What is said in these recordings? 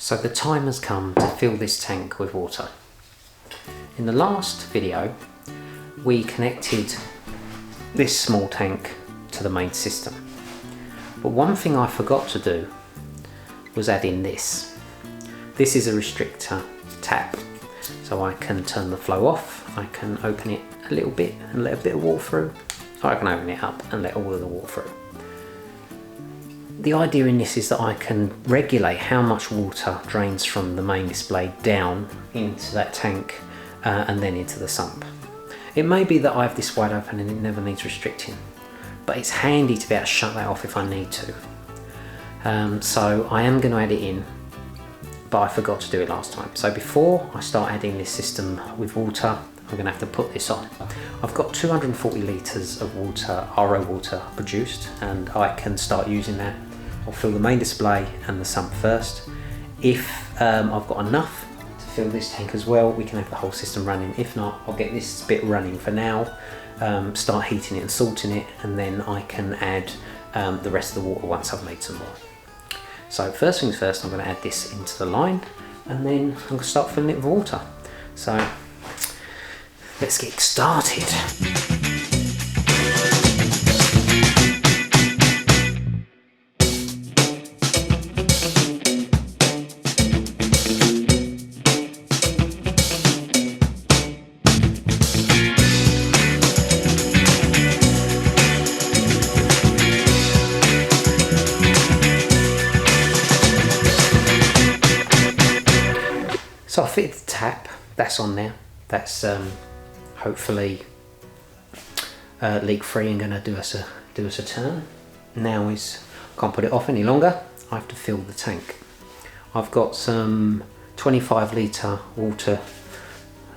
So the time has come to fill this tank with water. In the last video, we connected this small tank to the main system. But one thing I forgot to do was add in this. This is a restrictor tap. So I can turn the flow off, I can open it a little bit and let a bit of water through. Or I can open it up and let all of the water through. The idea in this is that I can regulate how much water drains from the main display down into that tank and then into the sump. It may be that I have this wide open and it never needs restricting, but it's handy to be able to shut that off if I need to. So I am going to add it in, but I forgot to do it last time. So before I start adding this system with water, I'm going to have to put this on. I've got 240 litres of water, RO water produced, and I can start using that. I'll fill the main display and the sump first. If I've got enough to fill this tank as well, we can have the whole system running. If not, I'll get this bit running for now, start heating it and salting it, and then I can add the rest of the water once I've made some more. So first things first, I'm going to add this into the line, and then I'm going to start filling it with water. So let's get started. So I fitted the tap, that's on there. That's hopefully leak free and going to do us a turn. Now is, can't put it off any longer, I have to fill the tank. I've got some 25 litre water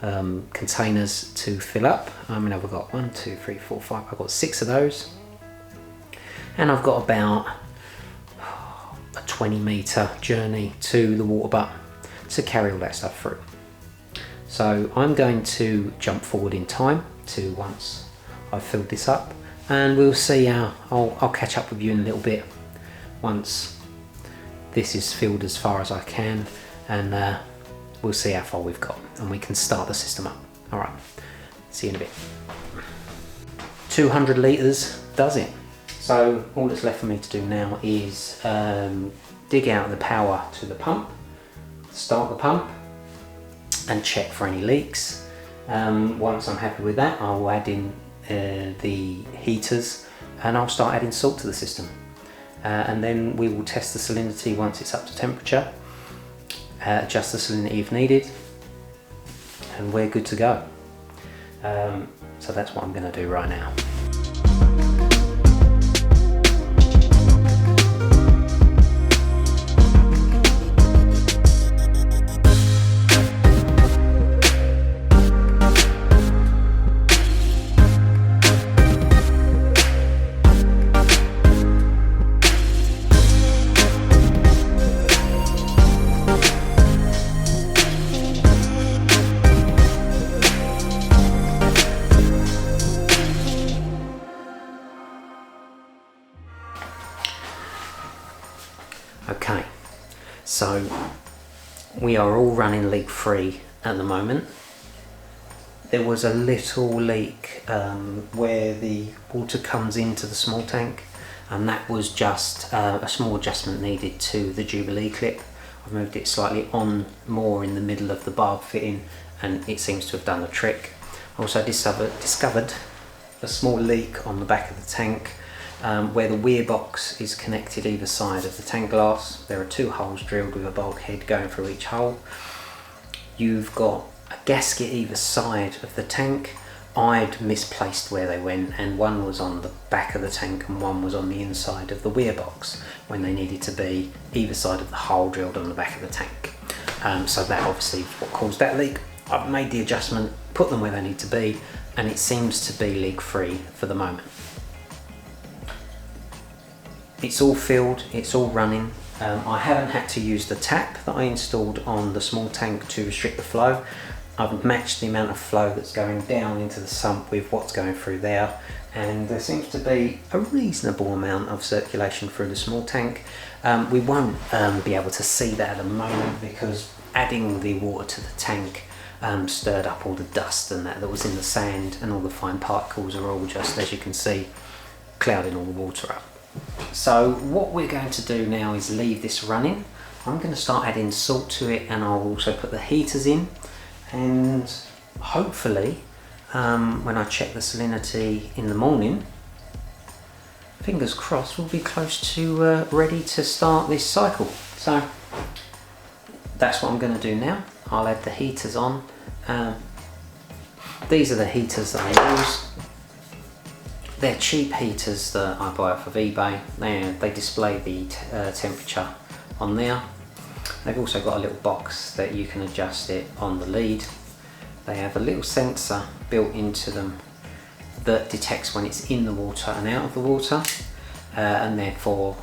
containers to fill up. I mean, I've got 1, 2, 3, 4, 5, I've got 6 of those. And I've got about a 20 metre journey to the water butt to carry all that stuff through. So I'm going to jump forward in time to once I've filled this up, and we'll see how, I'll catch up with you in a little bit once this is filled as far as I can, and we'll see how far we've got and we can start the system up. Alright, see you in a bit. 200 litres does it. So all that's left for me to do now is dig out the power to the pump, start the pump and check for any leaks. Once I'm happy with that, I'll add in the heaters and I'll start adding salt to the system. And then we will test the salinity once it's up to temperature, adjust the salinity if needed, and we're good to go. So that's what I'm going to do right now. Okay, so we are all running leak free at the moment. There was a little leak where the water comes into the small tank, and that was just a small adjustment needed to the Jubilee clip. I've moved it slightly on more in the middle of the barb fitting and it seems to have done the trick. I also discovered a small leak on the back of the tank where the weir box is connected either side of the tank glass. There are 2 holes drilled with a bulkhead going through each hole. You've got a gasket either side of the tank. I'd misplaced where they went, and one was on the back of the tank and one was on the inside of the weir box when they needed to be either side of the hole drilled on the back of the tank. So that obviously what caused that leak. I've made the adjustment, put them where they need to be, and it seems to be leak free for the moment. It's all filled, it's all running. I haven't had to use the tap that I installed on the small tank to restrict the flow. I've matched the amount of flow that's going down into the sump with what's going through there, and there seems to be a reasonable amount of circulation through the small tank. We won't be able to see that at the moment because adding the water to the tank stirred up all the dust and that was in the sand, and all the fine particles are all just, as you can see, clouding all the water up. So what we're going to do now is leave this running. I'm going to start adding salt to it, and I'll also put the heaters in, and hopefully when I check the salinity in the morning, fingers crossed, we'll be close to ready to start this cycle. So that's what I'm going to do now. I'll add the heaters on. These are the heaters that I use. They're cheap heaters that I buy off of eBay. They display the temperature on there. They've also got a little box that you can adjust it on the lead. They have a little sensor built into them that detects when it's in the water and out of the water, and therefore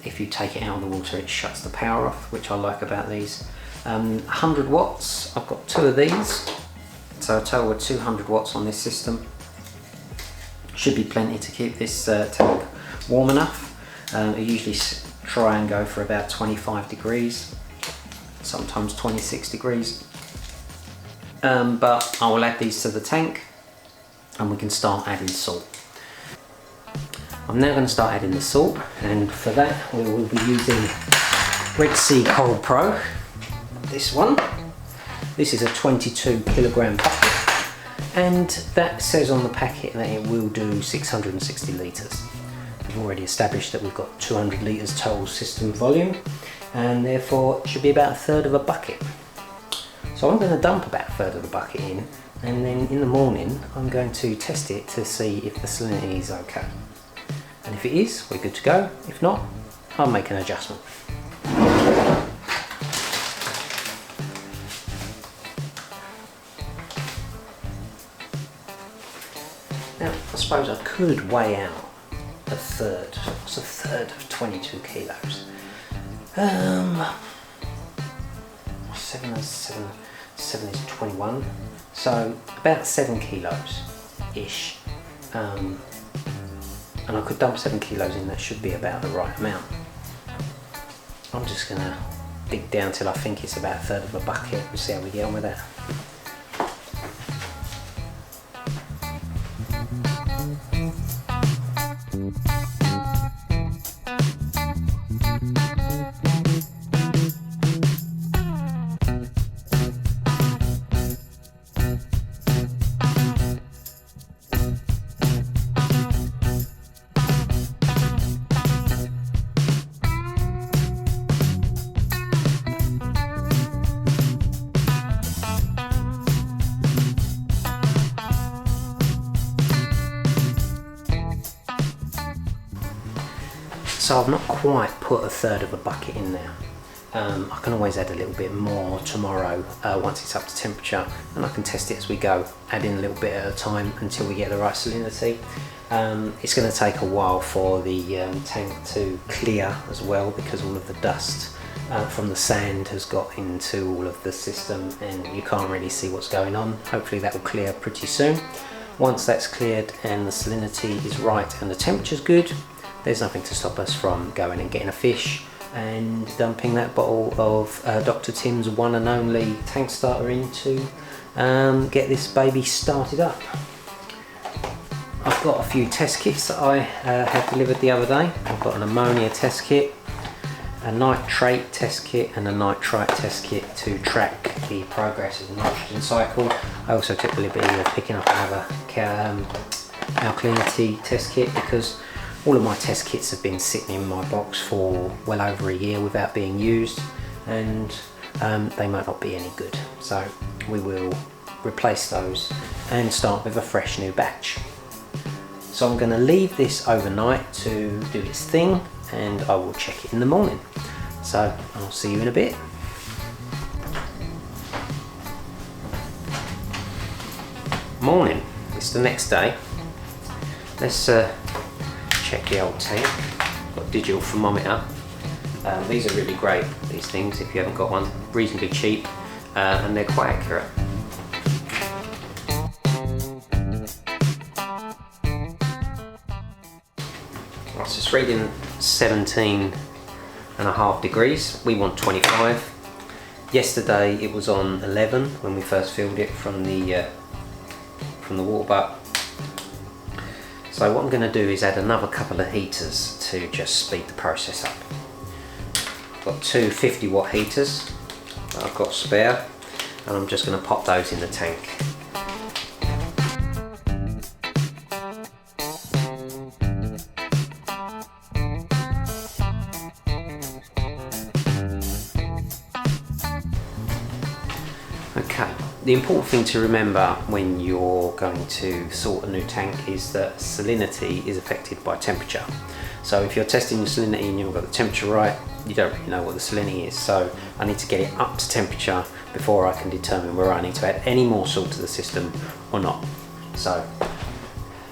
if you take it out of the water it shuts the power off, which I like about these. 100 watts, I've got 2 of these, so a total of 200 watts on this system. Should be plenty to keep this tank warm enough. I usually try and go for about 25 degrees, sometimes 26 degrees. But I will add these to the tank and we can start adding salt. I'm now going to start adding the salt, and for that we will be using Red Sea Cold Pro. This one. This is a 22 kilogram bucket, and that says on the packet that it will do 660 litres. We've already established that we've got 200 litres total system volume, and therefore it should be about a third of a bucket. So I'm going to dump about a third of the bucket in, and then in the morning I'm going to test it to see if the salinity is okay. And if it is, we're good to go. If not, I'll make an adjustment. Now, I suppose I could weigh out a third. What's a third of 22 kilos? 7 is 21, so about 7 kilos ish. And I could dump 7 kilos in, that should be about the right amount. I'm just going to dig down till I think it's about a third of a bucket and see how we get on with that. So I've not quite put a third of a bucket in there. I can always add a little bit more tomorrow once it's up to temperature, and I can test it as we go, adding a little bit at a time until we get the right salinity. It's going to take a while for the tank to clear as well, because all of the dust from the sand has got into all of the system and you can't really see what's going on. Hopefully that will clear pretty soon. Once that's cleared and the salinity is right and the temperature's good, there's nothing to stop us from going and getting a fish and dumping that bottle of Dr. Tim's one and only tank starter in to get this baby started up. I've got a few test kits that I had delivered the other day. I've got an ammonia test kit, a nitrate test kit and a nitrite test kit to track the progress of the nitrogen cycle. I also took the liberty of picking up another alkalinity test kit, because all of my test kits have been sitting in my box for well over a year without being used, and they might not be any good. So we will replace those and start with a fresh new batch. So I'm going to leave this overnight to do its thing, and I will check it in the morning. So I'll see you in a bit. Morning, it's the next day. Let's check the old tank. Got a digital thermometer. These are really great, these things, if you haven't got one. Reasonably cheap, and they're quite accurate. It's just reading 17 25.5 degrees. We want 25. Yesterday it was on 11 when we first filled it from the water butt. So what I'm going to do is add another couple of heaters to just speed the process up. I've got two 50 watt heaters that I've got spare, and I'm just going to pop those in the tank. Okay, the important thing to remember when you're going to sort a new tank is that salinity is affected by temperature. So if you're testing your salinity and you've got the temperature right, you don't really know what the salinity is. So I need to get it up to temperature before I can determine whether I need to add any more salt to the system or not. So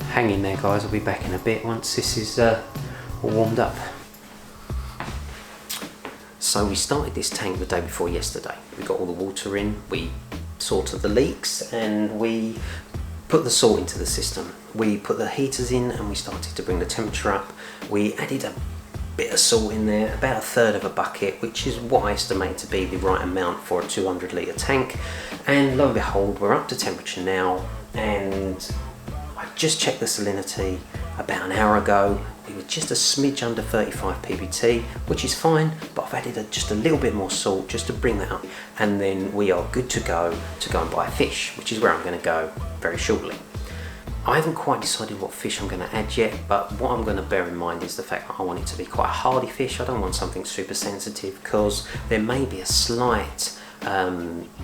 hang in there guys, I'll be back in a bit once this is all warmed up. So we started this tank the day before yesterday. We got all the water in, we sorted the leaks, and we put the salt into the system. We put the heaters in and we started to bring the temperature up. We added a bit of salt in there, about 1/3 of a bucket, which is what I estimate to be the right amount for a 200 litre tank. And lo and behold, we're up to temperature now, and I just checked the salinity about an hour ago. It was just a smidge under 35 ppt, which is fine, but I've added just a little bit more salt just to bring that up, and then we are good to go and buy a fish, which is where I'm going to go very shortly. I haven't quite decided what fish I'm going to add yet, but what I'm going to bear in mind is the fact that I want it to be quite a hardy fish. I don't want something super sensitive, because there may be a slight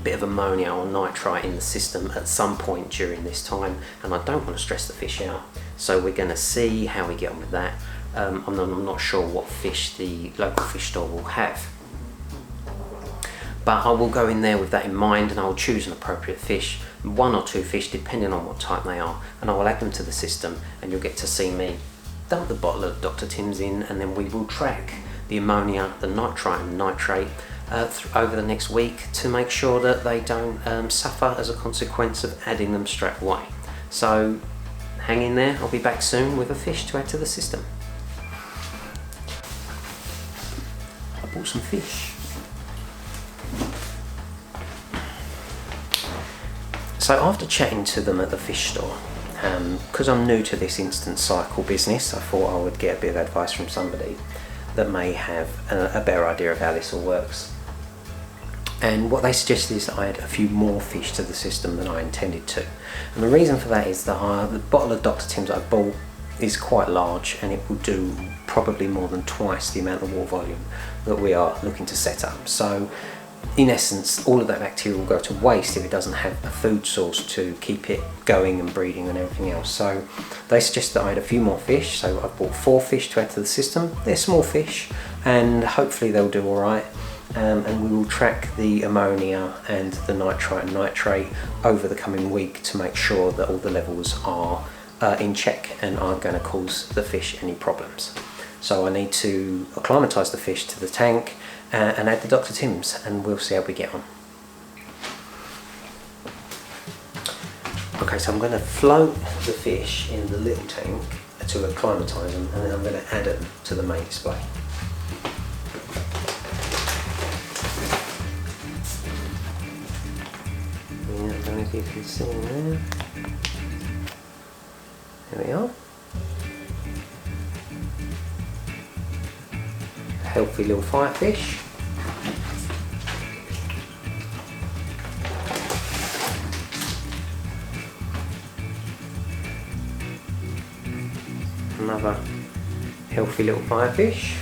bit of ammonia or nitrite in the system at some point during this time, and I don't want to stress the fish out. So we're going to see how we get on with that. I'm not sure what fish the local fish store will have, but I will go in there with that in mind, and I will choose an appropriate fish, 1 or 2 fish depending on what type they are, and I will add them to the system, and you'll get to see me dump the bottle of Dr. Tim's in, and then we will track the ammonia, the nitrite and nitrate over the next week to make sure that they don't suffer as a consequence of adding them straight away. So hang in there, I'll be back soon with a fish to add to the system. I bought some fish. So after chatting to them at the fish store, because I'm new to this instant cycle business, I thought I would get a bit of advice from somebody that may have a better idea of how this all works. And what they suggested is that I add a few more fish to the system than I intended to. And the reason for that is that the bottle of Dr. Tim's I bought is quite large, and it will do probably more than twice the amount of water volume that we are looking to set up. So in essence, all of that bacteria will go to waste if it doesn't have a food source to keep it going and breeding and everything else. So they suggest that I add a few more fish. So I've bought 4 fish to add to the system. They're small fish, and hopefully they'll do all right. And we will track the ammonia and the nitrite and nitrate over the coming week to make sure that all the levels are in check and aren't going to cause the fish any problems. So I need to acclimatise the fish to the tank and add the Dr. Tim's, and we'll see how we get on. Okay, so I'm going to float the fish in the little tank to acclimatise them, and then I'm going to add them to the main display. I don't know if you can see there. There we are. Healthy little firefish. Another healthy little firefish.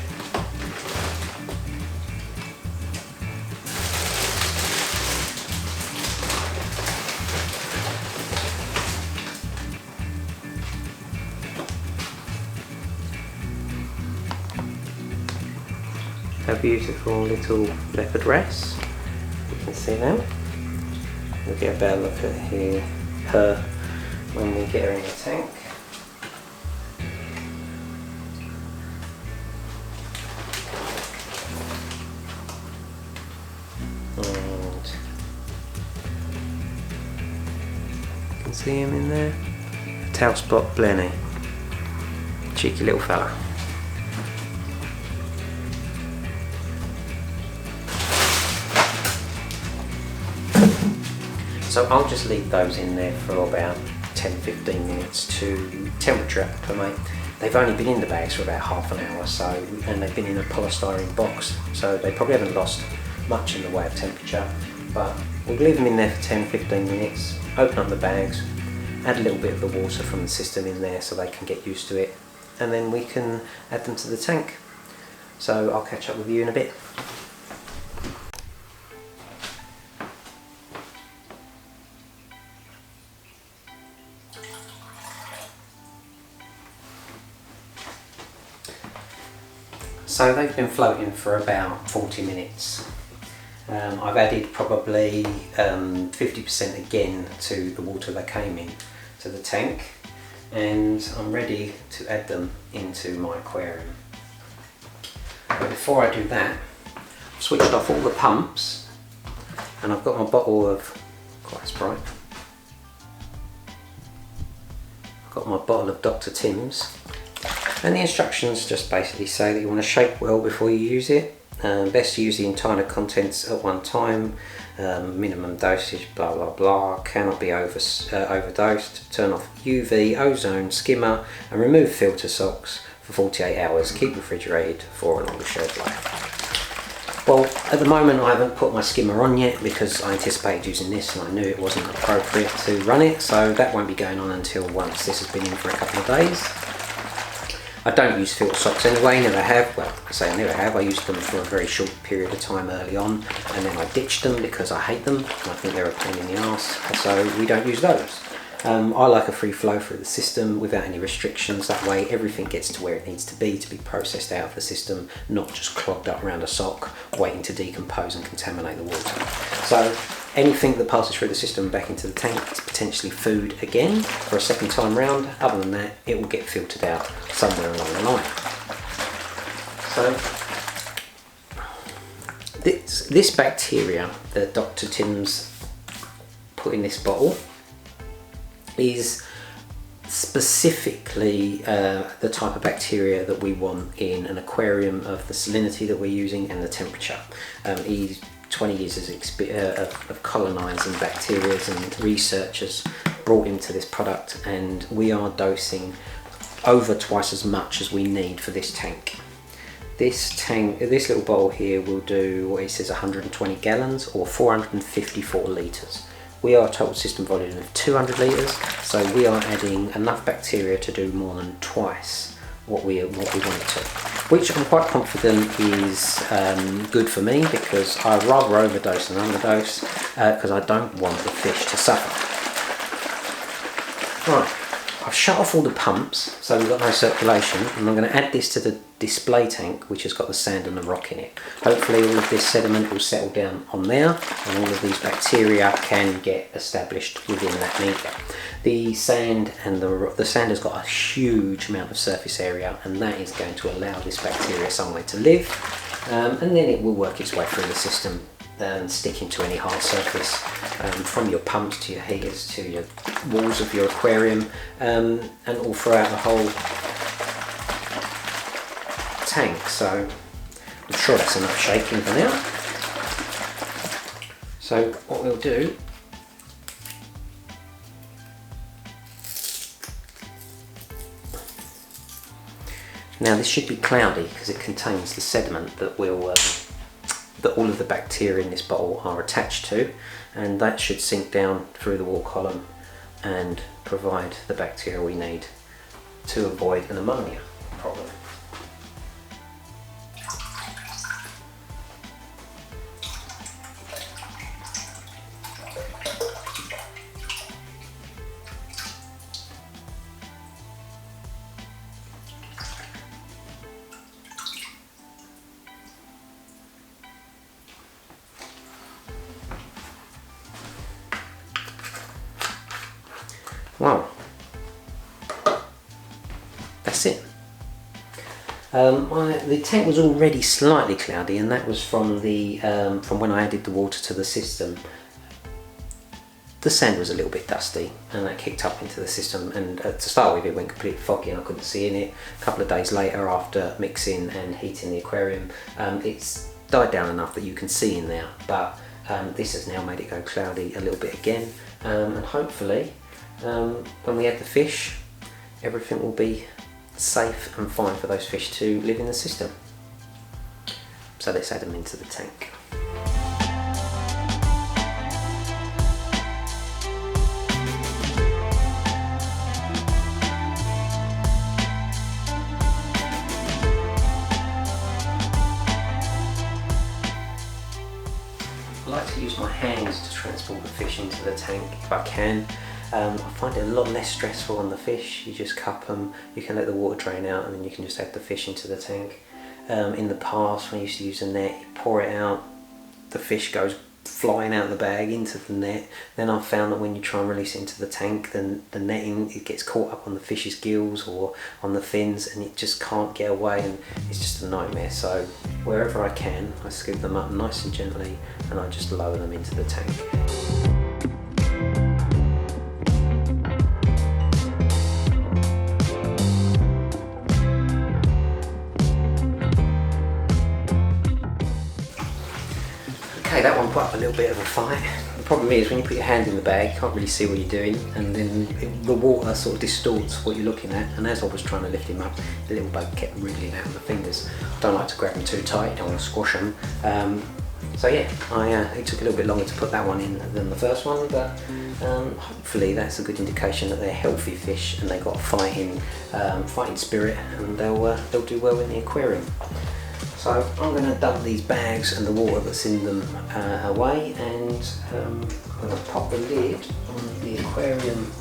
A beautiful little leopard wrasse, you can see now. We'll get a better look at her when we get her in the tank. And you can see him in there. Tail spot blenny, cheeky little fella. So I'll just leave those in there for about 10-15 minutes to temperature acclimate. They've only been in the bags for about half an hour, so, and they've been in a polystyrene box, so they probably haven't lost much in the way of temperature. But we'll leave them in there for 10-15 minutes, open up the bags, add a little bit of the water from the system in there so they can get used to it, and then we can add them to the tank. So I'll catch up with you in a bit. So they've been floating for about 40 minutes. I've added probably 50% again to the water that came in to the tank, and I'm ready to add them into my aquarium. But before I do that, I've switched off all the pumps, and I've got my bottle of, quite Sprite, I've got my bottle of Dr. Tim's, and the instructions just basically say that you want to shake well before you use it. Best to use the entire contents at one time, minimum dosage, blah blah blah, cannot be overdosed, turn off UV, ozone, skimmer, and remove filter socks for 48 hours, keep refrigerated for a longer shelf life. Well, at the moment I haven't put my skimmer on yet because I anticipated using this and I knew it wasn't appropriate to run it, so that won't be going on until once this has been in for a couple of days. I don't use filter socks anyway, never have. Well, I say I never have. I used them for a very short period of time early on, and then I ditched them because I hate them and I think they're a pain in the arse, so we don't use those. I like a free flow through the system without any restrictions. That way everything gets to where it needs to be processed out of the system, not just clogged up around a sock waiting to decompose and contaminate the water. So anything that passes through the system back into the tank is potentially food again for a second time round. Other than that, it will get filtered out somewhere along the line. So this bacteria that Dr. Tim's put in this bottle is specifically the type of bacteria that we want in an aquarium of the salinity that we're using and the temperature. He's 20 years of colonising bacteria and researchers brought him to this product, and we are dosing over twice as much as we need for this tank. This little bowl here will do what he says 120 gallons or 454 litres. We are a total system volume of 200 litres, so we are adding enough bacteria to do more than twice what we want it to, which I'm quite confident is good for me, because I'd rather overdose than underdose, because I don't want the fish to suffer. Right, I've shut off all the pumps so we've got no circulation, and I'm going to add this to the display tank, which has got the sand and the rock in it. Hopefully all of this sediment will settle down on there and all of these bacteria can get established within that media. The sand and the sand has got a huge amount of surface area, and that is going to allow this bacteria somewhere to live, and then it will work its way through the system and stick into any hard surface, from your pumps to your heaters to your walls of your aquarium, and all throughout the whole tank. So I'm sure that's enough shaking for now. So what we'll do, now this should be cloudy because it contains the sediment that will that all of the bacteria in this bottle are attached to, and that should sink down through the wall column and provide the bacteria we need to avoid an ammonia problem. Wow, that's it. The tank was already slightly cloudy, and that was from when I added the water to the system. The sand was a little bit dusty, and that kicked up into the system, and to start with it went completely foggy and I couldn't see in it. A couple of days later, after mixing and heating the aquarium, it's died down enough that you can see in there, but This has now made it go cloudy a little bit again, and hopefully when we add the fish, everything will be safe and fine for those fish to live in the system. So let's add them into the tank. I like to use my hands to transport the fish into the tank if I can. I find it a lot less stressful on the fish. You just cup them, you can let the water drain out, and then you can just add the fish into the tank. In the past, when I used to use a net, you pour it out, the fish goes flying out of the bag into the net. Then I've found that when you try and release it into the tank, then the netting, it gets caught up on the fish's gills or on the fins, and it just can't get away, and it's just a nightmare. So wherever I can, I scoop them up nice and gently, and I just lower them into the tank. Okay, that one put up a little bit of a fight. The problem is when you put your hand in the bag, you can't really see what you're doing, and then the water sort of distorts what you're looking at, and as I was trying to lift him up, the little bug kept wriggling out of the fingers. I don't like to grab them too tight, don't want to squash them. So yeah, it took a little bit longer to put that one in than the first one, but hopefully that's a good indication that they're healthy fish and they've got a fighting spirit, and they'll do well in the aquarium. So I'm going to dump these bags and the water that's in them away, and I'm going to pop the lid on the aquarium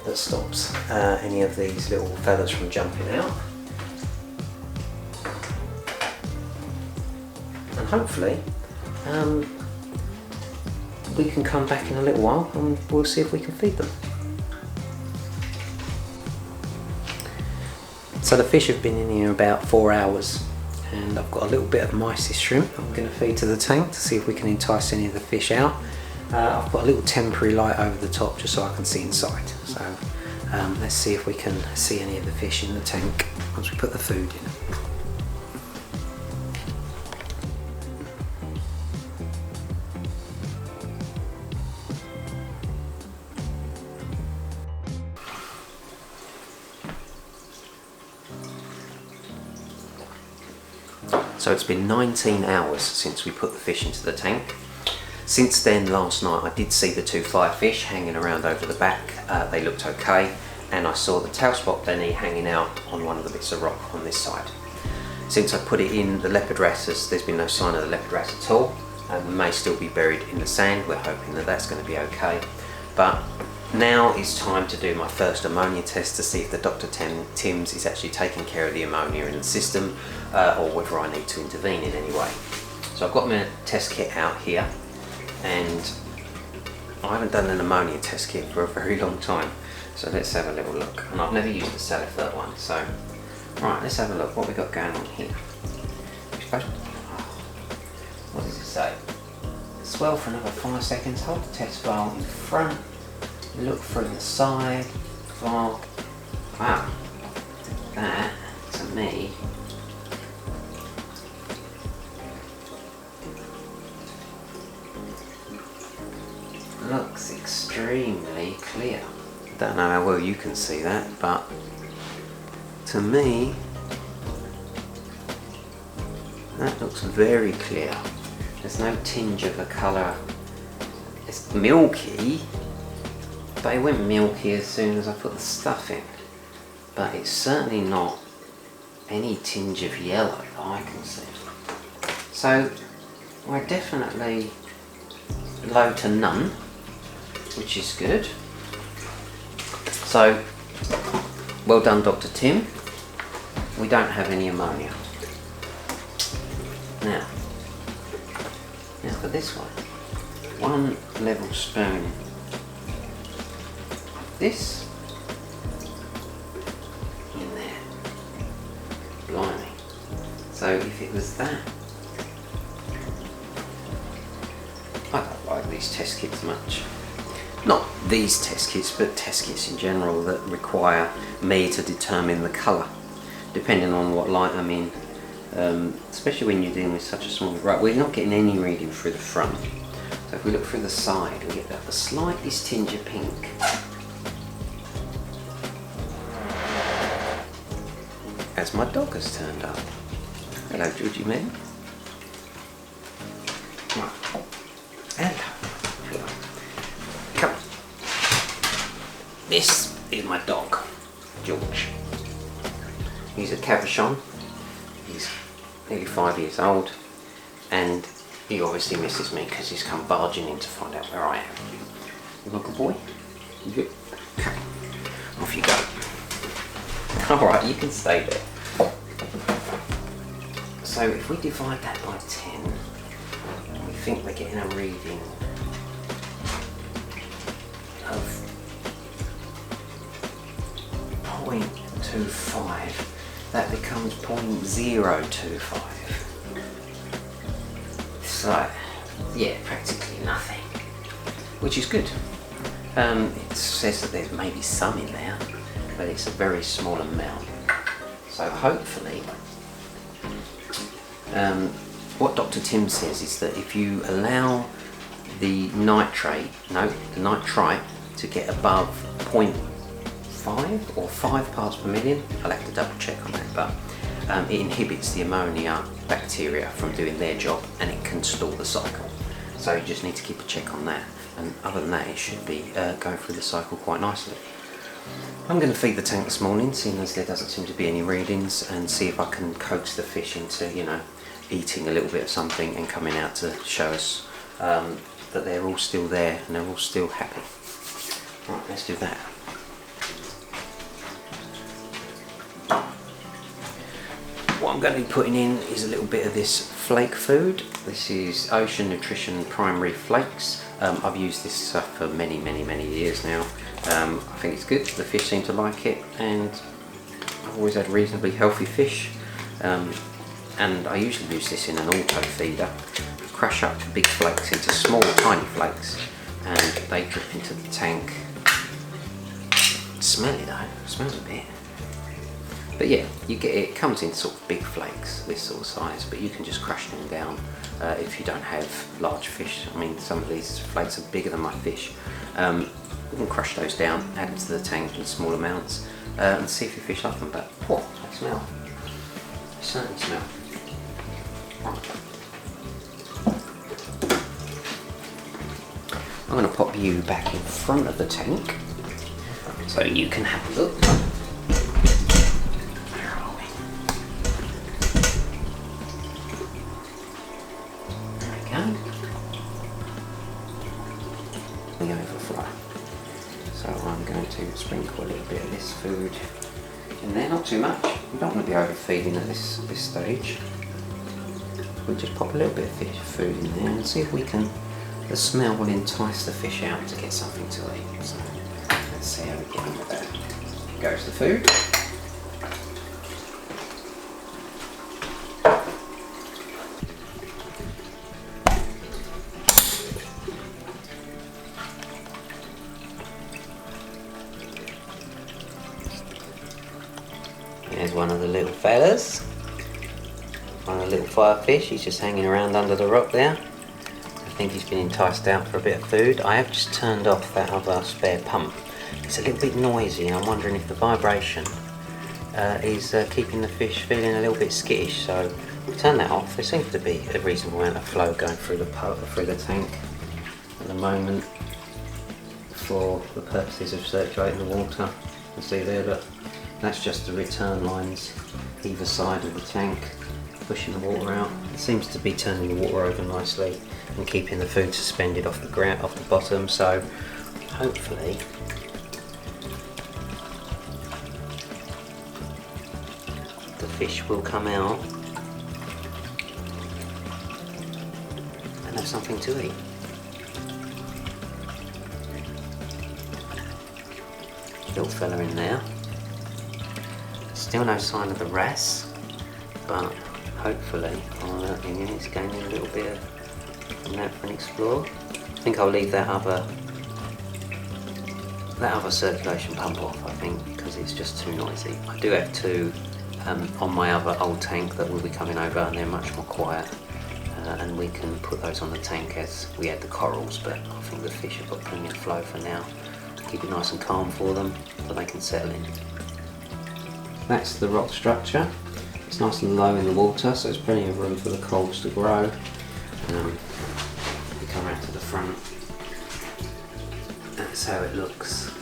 that stops any of these little feathers from jumping out. And hopefully we can come back in a little while and we'll see if we can feed them. So the fish have been in here about 4 hours. And I've got a little bit of mysis shrimp I'm going to feed to the tank to see if we can entice any of the fish out. I've got a little temporary light over the top just so I can see inside. So let's see if we can see any of the fish in the tank once we put the food in. So it's been 19 hours since we put the fish into the tank. Since then, last night, I did see the 2 firefish hanging around over the back. They looked okay, and I saw the tail spot Denny hanging out on one of the bits of rock on this side. Since I put it in the leopard wrasses, there's been no sign of the leopard wrasse at all. They may still be buried in the sand. We're hoping that that's going to be okay. But now it's time to do my first ammonia test to see if the Dr. Tim's is actually taking care of the ammonia in the system, or whether I need to intervene in any way. So I've got my test kit out here, and I haven't done an ammonia test kit for a very long time. So let's have a little look. And I've never used the Salinity one, so right, let's have a look what we've got going on here. What does it say? Swell for another 5 seconds, hold the test vial in front, look through the side, vial. Wow, that to me looks extremely clear. Don't know how well you can see that, but to me that looks very clear. There's no tinge of a colour. It's milky, but it went milky as soon as I put the stuff in. But it's certainly not any tinge of yellow that I can see. So we're definitely low to none, which is good. So well done, Dr. Tim. We don't have any ammonia. Now for this one, 1 level spoon of this in there. Blimey. So if it was that, I don't like these test kits much. Not these test kits, but test kits in general that require me to determine the colour, depending on what light I'm in. Especially when you're dealing with such a small, right, we're not getting any reading through the front. So So if we look through the side, we get the slightest tinge of pink. As my dog has turned up. Hello, Georgie man. Hello. Come. This is my dog, George. He's a Cavachon. He's nearly 5 years old, and he obviously misses me because he's come barging in to find out where I am. You a good boy? You good? Okay. Off you go. Alright, you can stay there. So if we divide that by 10, we think we're getting a reading of 0.25. That becomes 0.025. So, yeah, practically nothing, which is good. It says that there's maybe some in there, but it's a very small amount. So hopefully, what Dr. Tim says is that if you allow the nitrite to get above 0.5 or 5 parts per million, I'll have to double check on that, but it inhibits the ammonia bacteria from doing their job and it can stall the cycle. So you just need to keep a check on that, and other than that it should be going through the cycle quite nicely. I'm going to feed the tank this morning, seeing as there doesn't seem to be any readings, and see if I can coax the fish into, you know, eating a little bit of something and coming out to show us that they're all still there and they're all still happy. Right, let's do that. What I'm going to be putting in is a little bit of this flake food. This is Ocean Nutrition Prime Reef Flakes. I've used this stuff for many years now. I think it's good, the fish seem to like it, and I've always had reasonably healthy fish. And I usually use this in an auto feeder. Crush up big flakes into small tiny flakes and they drip into the tank. Smelly though, it smells a bit. But yeah, you get it comes in sort of big flakes, this sort of size, but you can just crush them down if you don't have large fish. I mean, some of these flakes are bigger than my fish. You can crush those down, add them to the tank in small amounts, and see if your fish like them. But oh, they smell. They certainly smell. I'm going to pop you back in front of the tank so you can have a look. Where are we? There we go. The overflow. So I'm going to sprinkle a little bit of this food in there, not too much. You don't want to be overfeeding at this stage. We'll just pop a little bit of food in there and see if we can, the smell will entice the fish out to get something to eat. So let's see how we get on with that. Here goes the food. There's one of the little fellas. One of the little firefish, he's just hanging around under the rock there. I think he's been enticed out for a bit of food. I have just turned off that other spare pump. It's a little bit noisy and I'm wondering if the vibration is keeping the fish feeling a little bit skittish. So we'll turn that off. There seems to be a reasonable amount of flow going through the tank at the moment for the purposes of circulating the water. You can see there that that's just the return lines either side of the tank, pushing the water out. It seems to be turning the water over nicely and keeping the food suspended off the ground, off the bottom. So hopefully the fish will come out and have something to eat. Little fella in there. Still no sign of the wrasse, but hopefully it's gaining a little bit of that for an explore. I think I'll leave that other circulation pump off, I think, because it's just too noisy. I do have two on my other old tank that will be coming over and they're much more quiet. and we can put those on the tank as we add the corals, but I think the fish have got plenty of flow for now to keep it nice and calm for them so they can settle in. That's the rock structure. It's nice and low in the water, so there's plenty of room for the corals to grow. We come around to the front. That's how it looks.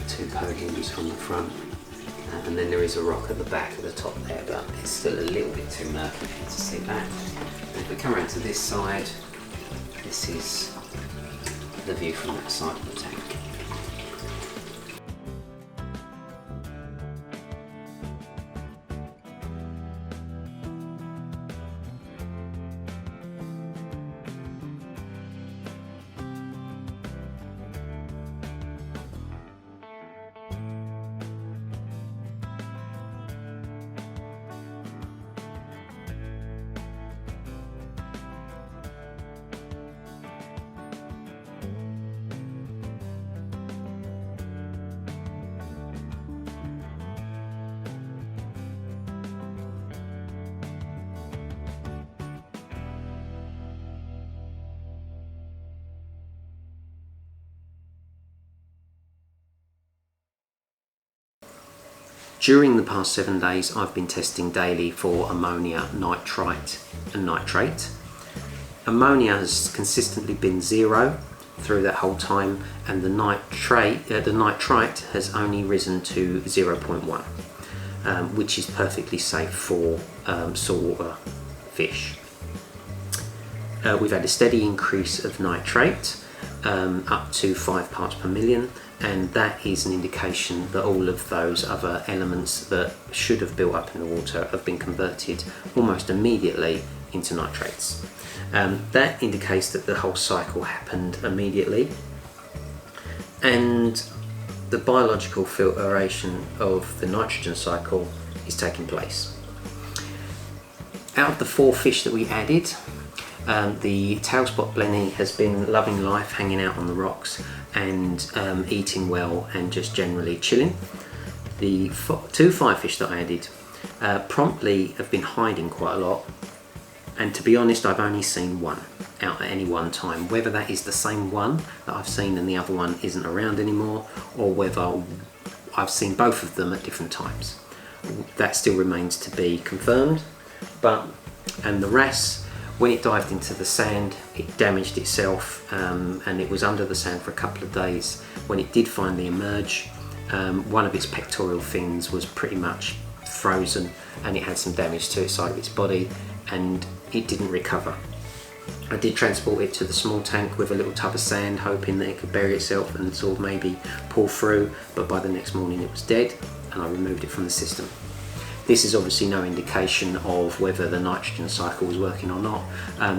Two podiums on the front, and then there is a rock at the back at the top there, but it's still a little bit too murky for you to see that. And if we come around to this side, this is the view from that side of the tank. During the past 7 days, I've been testing daily for ammonia, nitrite and nitrate. Ammonia has consistently been 0 through that whole time, and the nitrite has only risen to 0.1, which is perfectly safe for saltwater fish. We've had a steady increase of nitrate up to 5 parts per million, and that is an indication that all of those other elements that should have built up in the water have been converted almost immediately into nitrates. That indicates that the whole cycle happened immediately, and the biological filtration of the nitrogen cycle is taking place. Out of the 4 fish that we added, the tailspot blenny has been loving life, hanging out on the rocks and eating well and just generally chilling. The 2 fire fish that I added promptly have been hiding quite a lot, and to be honest, I've only seen 1 out at any one time. Whether that is the same one that I've seen and the other one isn't around anymore, or whether I've seen both of them at different times, that still remains to be confirmed. And the wrasse, when it dived into the sand, it damaged itself, and it was under the sand for a couple of days. When it did finally emerge, one of its pectoral fins was pretty much frozen, and it had some damage to its side of its body, and it didn't recover. I did transport it to the small tank with a little tub of sand, hoping that it could bury itself and sort of maybe pull through, but by the next morning it was dead, and I removed it from the system. This is obviously no indication of whether the nitrogen cycle was working or not.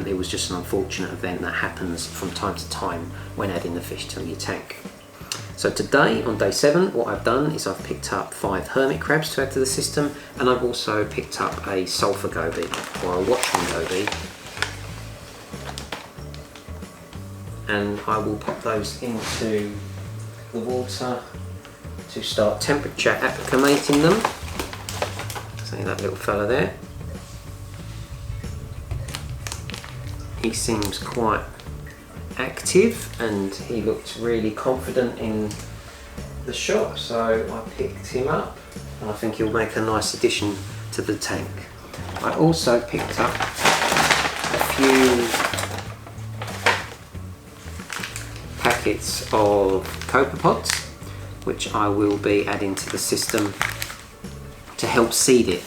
It was just an unfortunate event that happens from time to time when adding the fish to your tank. So today, on day 7, what I've done is I've picked up 5 hermit crabs to add to the system, and I've also picked up a sulphur goby, or a watchman goby, and I will pop those into the water to start temperature acclimating them. See that little fella there? He seems quite active and he looked really confident in the shot, so I picked him up and I think he'll make a nice addition to the tank. I also picked up a few packets of copepods, which I will be adding to the system to help seed it,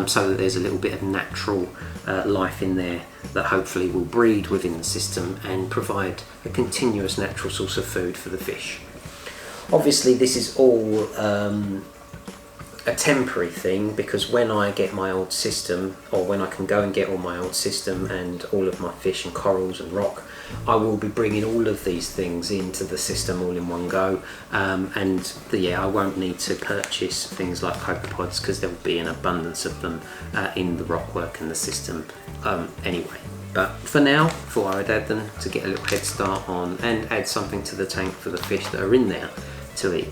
so that there's a little bit of natural life in there that hopefully will breed within the system and provide a continuous natural source of food for the fish. Obviously this is all a temporary thing, because when I get my old system, or when I can go and get all my old system and all of my fish and corals and rock, I will be bringing all of these things into the system all in one go, and I won't need to purchase things like copepods because there will be an abundance of them in the rockwork and the system anyway. But for now, I thought I would add them to get a little head start on and add something to the tank for the fish that are in there to eat.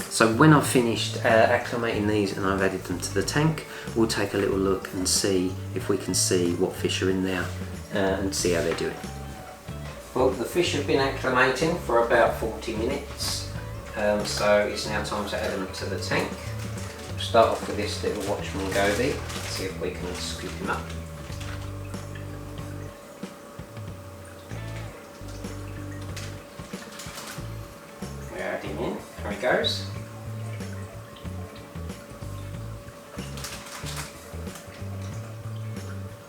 So when I've finished acclimating these and I've added them to the tank, we'll take a little look and see if we can see what fish are in there and see how they're doing. Well, the fish have been acclimating for about 40 minutes, so it's now time to add them to the tank. We'll start off with this little watchman goby, see if we can scoop him up. We add him in, there he goes.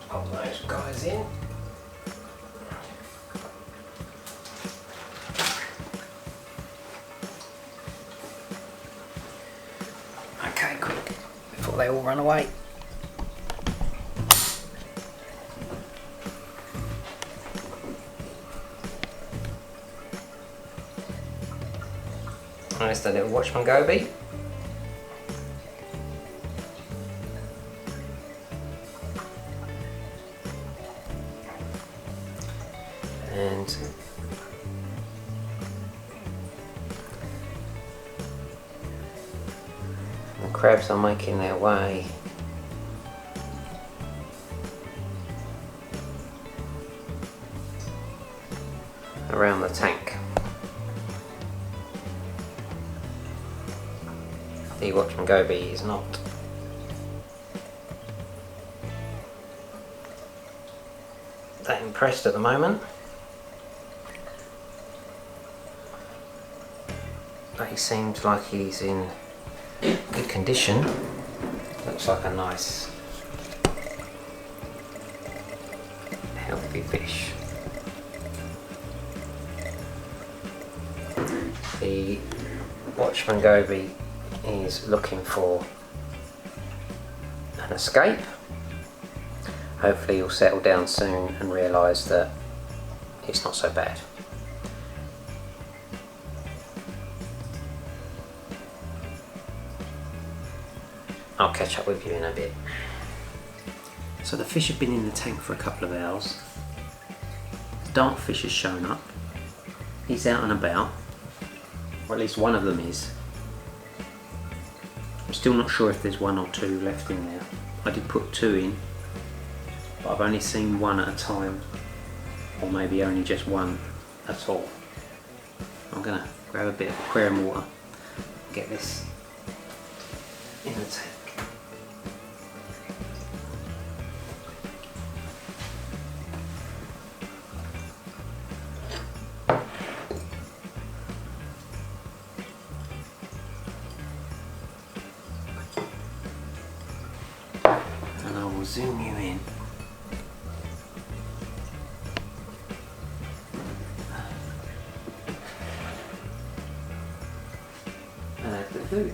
Pop those guys in. Okay, quick, before they all run away. There's the little watchman goby. And the crabs are making their way around the tank. The watchman goby is not that impressed at the moment, but he seems like he's in good condition. Looks like a nice healthy fish. The watchman goby is looking for an escape. Hopefully he'll settle down soon and realise that it's not so bad. I'll catch up with you in a bit. So the fish have been in the tank for a couple of hours. The dartfish has shown up. He's out and about, or at least one of them is. I'm still not sure if there's one or two left in there. I did put two in, but I've only seen one at a time, or maybe only just one at all. I'm gonna grab a bit of aquarium water and get this in the tank. And I will zoom you in. And add the food.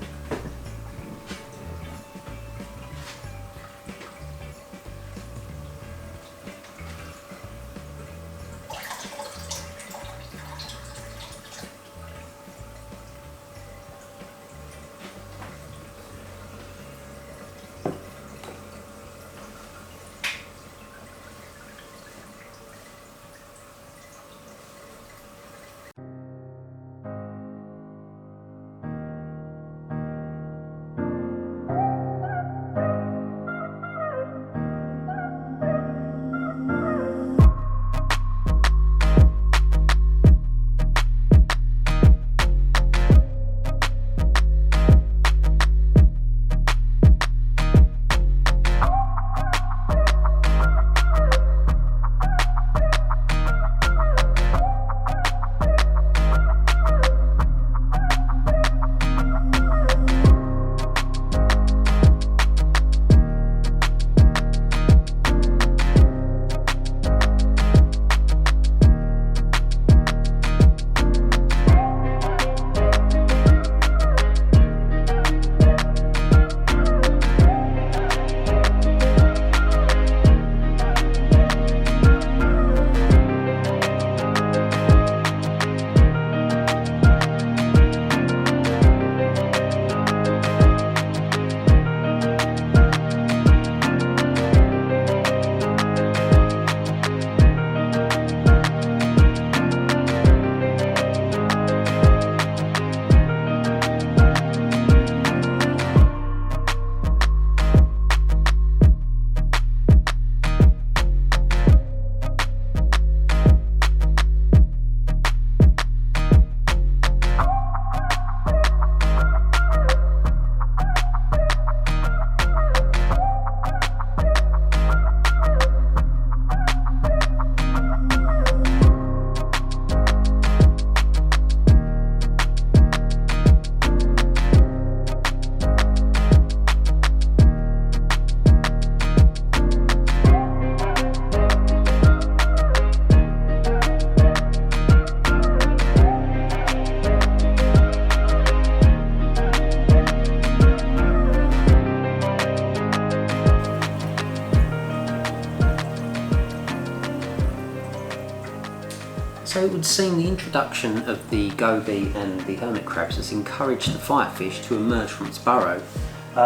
would seem the introduction of the goby and the hermit crabs has encouraged the firefish to emerge from its burrow,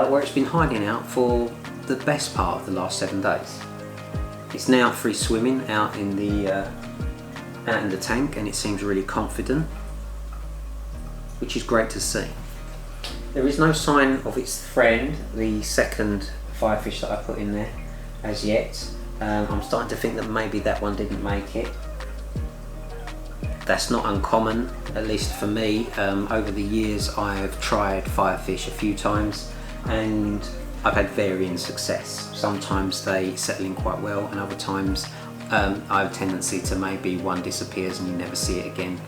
where it's been hiding out for the best part of the last 7 days. It's now free swimming out in the tank, and it seems really confident, which is great to see. There is no sign of its friend, the second firefish that I put in there, as yet. I'm starting to think that maybe that one didn't make it. That's not uncommon, at least for me. Over the years I've tried firefish a few times and I've had varying success. Sometimes they settle in quite well, and other times I have a tendency to maybe one disappears and you never see it again.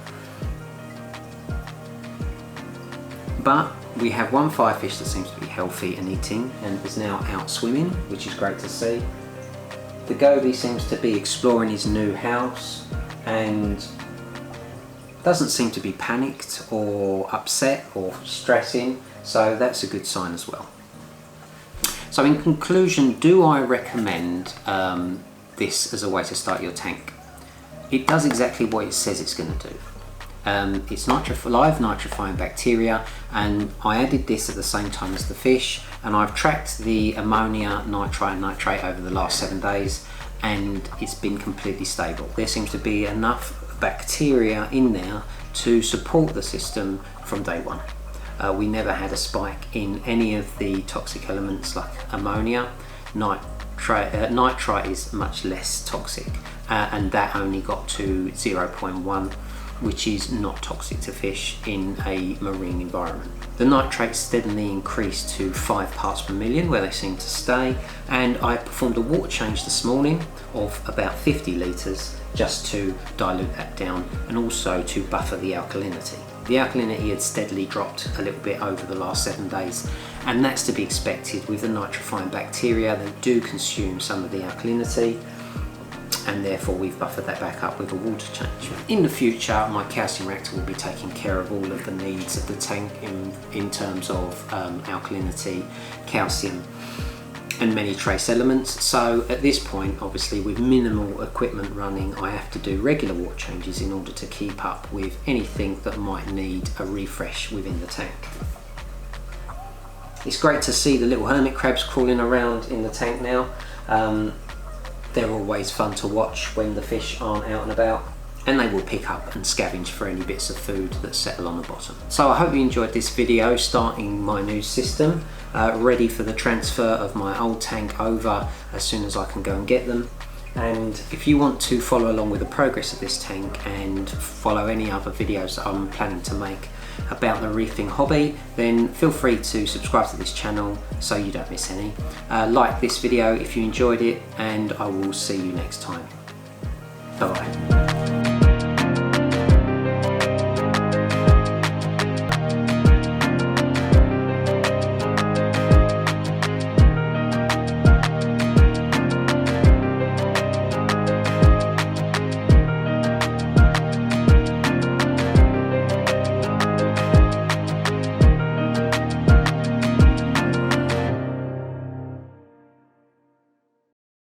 But we have one firefish that seems to be healthy and eating and is now out swimming, which is great to see. The goby seems to be exploring his new house and doesn't seem to be panicked or upset or stressing, so that's a good sign as well. So in conclusion, do I recommend this as a way to start your tank? It does exactly what it says it's going to do. It's live nitrifying bacteria, and I added this at the same time as the fish, and I've tracked the ammonia, nitrite and nitrate over the last 7 days, and it's been completely stable. There seems to be enough bacteria in there to support the system from day one. We never had a spike in any of the toxic elements like ammonia. Nitrite is much less toxic, and that only got to 0.1, which is not toxic to fish in a marine environment. The nitrates steadily increased to 5 parts per million, where they seem to stay, and I performed a water change this morning of about 50 litres just to dilute that down and also to buffer the alkalinity. The alkalinity had steadily dropped a little bit over the last 7 days, and that's to be expected with the nitrifying bacteria. They do consume some of the alkalinity, and therefore we've buffered that back up with a water change. In the future, my calcium reactor will be taking care of all of the needs of the tank in terms of alkalinity, calcium and many trace elements. So at this point, obviously with minimal equipment running, I have to do regular water changes in order to keep up with anything that might need a refresh within the tank. It's great to see the little hermit crabs crawling around in the tank now. They're always fun to watch when the fish aren't out and about, and they will pick up and scavenge for any bits of food that settle on the bottom. So I hope you enjoyed this video starting my new system, ready for the transfer of my old tank over as soon as I can go and get them. And if you want to follow along with the progress of this tank and follow any other videos that I'm planning to make about the reefing hobby, then feel free to subscribe to this channel so you don't miss any. Like this video if you enjoyed it, and I will see you next time. Bye bye.